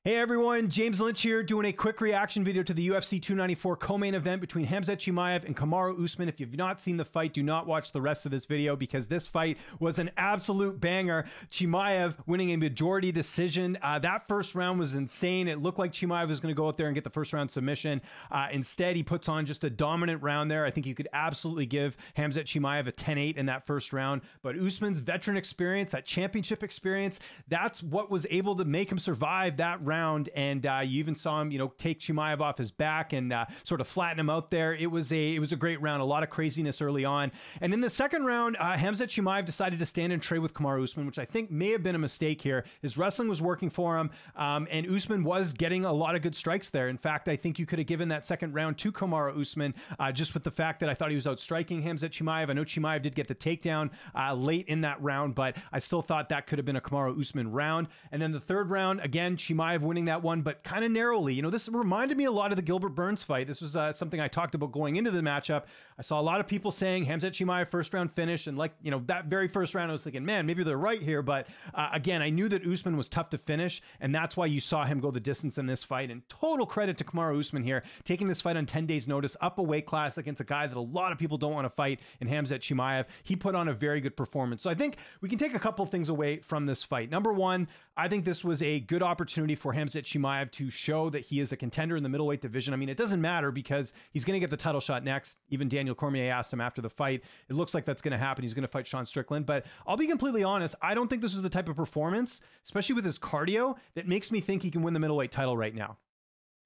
Hey everyone, James Lynch here doing a quick reaction video to the UFC 294 co-main event between Khamzat Chimaev and Kamaru Usman. If you've not seen the fight, do not watch the rest of this video because this fight was an absolute banger. Chimaev winning a majority decision. That first round was insane. It looked like Chimaev was going to go out there and get the first round submission. Instead, he puts on just a dominant round there. I think you could absolutely give Khamzat Chimaev a 10-8 in that first round. But Usman's veteran experience, that championship experience, that's what was able to make him survive that round. And you even saw him, take Chimaev off his back and sort of flatten him out there. It was a great round, a lot of craziness early on. And in the second round, Khamzat Chimaev decided to stand and trade with Kamaru Usman, which I think may have been a mistake here. His wrestling was working for him, and Usman was getting a lot of good strikes there. In fact, I think you could have given that second round to Kamaru Usman just with the fact that I thought he was outstriking Khamzat Chimaev. I know Chimaev did get the takedown late in that round, but I still thought that could have been a Kamaru Usman round. And then the third round, again, Chimaev winning that one, but kind of narrowly. This reminded me a lot of the Gilbert Burns fight. This was something I talked about going into the matchup. I saw a lot of people saying Khamzat Chimaev first round finish, and that very first round, I was thinking, man, maybe they're right here. But again, I knew that Usman was tough to finish, and that's why you saw him go the distance in this fight. And total credit to Kamaru Usman here, taking this fight on 10 days notice, up a weight class against a guy that a lot of people don't want to fight in Khamzat Chimaev. He put on a very good performance. So I think we can take a couple things away from this fight. Number one, I think this was a good opportunity for Khamzat Chimaev to show that he is a contender in the middleweight division. I mean, it doesn't matter because he's going to get the title shot next. Even Daniel Cormier asked him after the fight. It looks like that's going to happen. He's going to fight Sean Strickland. But I'll be completely honest, I don't think this is the type of performance, especially with his cardio, that makes me think he can win the middleweight title right now.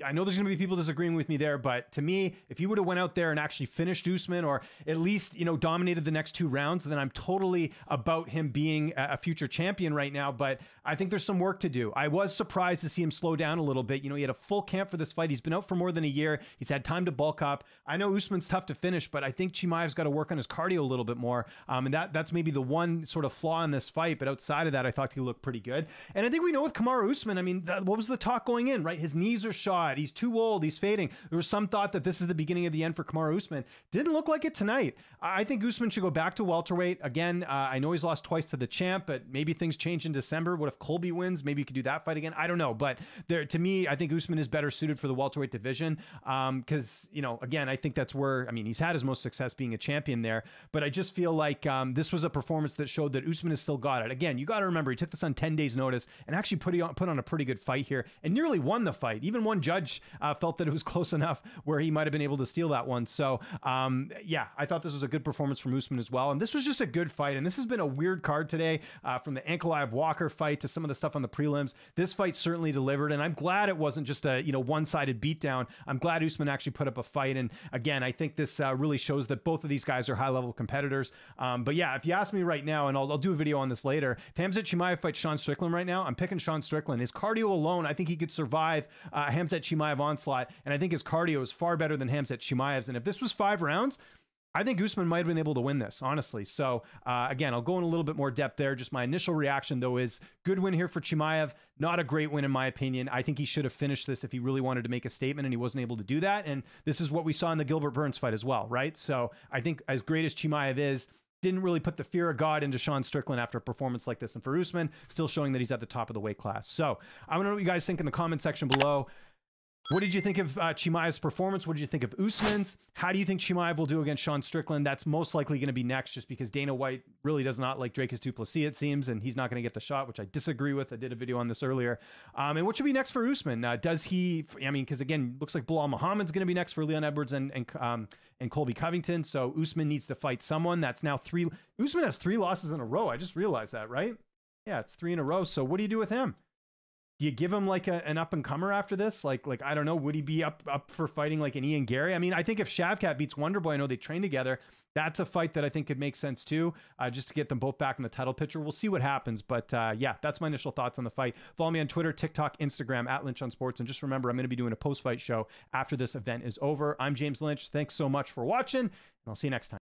I know there's going to be people disagreeing with me there, but to me, if he would have went out there and actually finished Usman or at least, dominated the next two rounds, then I'm totally about him being a future champion right now. But I think there's some work to do. I was surprised to see him slow down a little bit. He had a full camp for this fight. He's been out for more than a year. He's had time to bulk up. I know Usman's tough to finish, but I think Chimaev's got to work on his cardio a little bit more. And that's maybe the one sort of flaw in this fight. But outside of that, I thought he looked pretty good. And I think we know with Kamaru Usman, I mean, what was the talk going in, right? His knees are shot. He's too old. He's fading. There was some thought that this is the beginning of the end for Kamaru Usman. Didn't look like it tonight. I think Usman should go back to welterweight. Again, I know he's lost twice to the champ, but maybe things change in December. What if Colby wins? Maybe you could do that fight again. I don't know. But to me, I think Usman is better suited for the welterweight division because, again, I think that's where, he's had his most success being a champion there. But I just feel like this was a performance that showed that Usman has still got it. Again, you got to remember, he took this on 10 days notice and actually put on a pretty good fight here and nearly won the fight. Even one judge felt that it was close enough where he might have been able to steal that one. So yeah, I thought this was a good performance from Usman as well. And this was just a good fight. And this has been a weird card today from the Ankalaev Walker fight to some of the stuff on the prelims. This fight certainly delivered. And I'm glad it wasn't just a one-sided beatdown. I'm glad Usman actually put up a fight. And again, I think this really shows that both of these guys are high-level competitors. But yeah, if you ask me right now, and I'll do a video on this later, if Khamzat Chimaev fights Sean Strickland right now, I'm picking Sean Strickland. His cardio alone, I think he could survive Khamzat Chimaev onslaught. And I think his cardio is far better than Khamzat Chimaev's. And if this was 5 rounds, I think Usman might have been able to win this, honestly. So again, I'll go in a little bit more depth there. Just my initial reaction, though, is good win here for Chimaev. Not a great win, in my opinion. I think he should have finished this if he really wanted to make a statement, and he wasn't able to do that. And this is what we saw in the Gilbert Burns fight as well, right? So I think as great as Chimaev is, didn't really put the fear of God into Sean Strickland after a performance like this. And for Usman, still showing that he's at the top of the weight class. So I want to know what you guys think in the comment section below. What did you think of Chimaev's performance? What did you think of Usman's? How do you think Chimaev will do against Sean Strickland? That's most likely going to be next, just because Dana White really does not like Dricus du Plessis, it seems, and he's not going to get the shot, which I disagree with. I did a video on this earlier. And what should be next for Usman? Does he, because again, looks like Bilal Muhammad's going to be next for Leon Edwards and Colby Covington. So Usman needs to fight someone. That's now 3. Usman has 3 losses in a row. I just realized that, right? Yeah, it's 3 in a row. So what do you do with him? Do you give him like an up-and-comer after this? Like I don't know, would he be up for fighting like an Ian Gary? I think if Shavkat beats Wonderboy, I know they train together. That's a fight that I think could make sense too, just to get them both back in the title picture. We'll see what happens. But yeah, that's my initial thoughts on the fight. Follow me on Twitter, TikTok, Instagram, @LynchOnSports. And just remember, I'm going to be doing a post-fight show after this event is over. I'm James Lynch. Thanks so much for watching, and I'll see you next time.